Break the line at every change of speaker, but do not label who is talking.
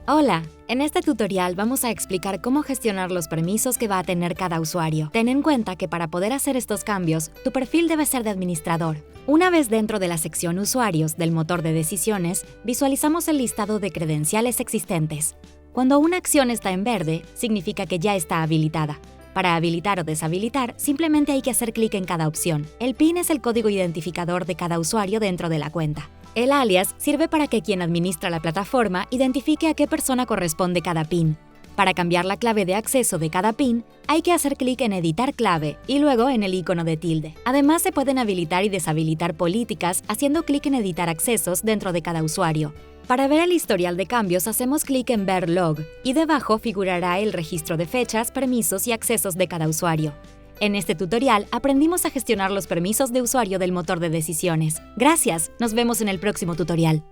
Hola, en este tutorial vamos a explicar cómo gestionar los permisos que va a tener cada usuario. Ten en cuenta que para poder hacer estos cambios, tu perfil debe ser de administrador. Una vez dentro de la sección Usuarios del motor de decisiones, visualizamos el listado de credenciales existentes. Cuando una acción está en verde, significa que ya está habilitada. Para habilitar o deshabilitar, simplemente hay que hacer clic en cada opción. El PIN es el código identificador de cada usuario dentro de la cuenta. El alias sirve para que quien administra la plataforma identifique a qué persona corresponde cada PIN. Para cambiar la clave de acceso de cada PIN, hay que hacer clic en Editar clave y luego en el icono de tilde. Además, se pueden habilitar y deshabilitar políticas haciendo clic en Editar accesos dentro de cada usuario. Para ver el historial de cambios, hacemos clic en Ver log y debajo figurará el registro de fechas, permisos y accesos de cada usuario. En este tutorial aprendimos a gestionar los permisos de usuario del motor de decisiones. ¡Gracias! Nos vemos en el próximo tutorial.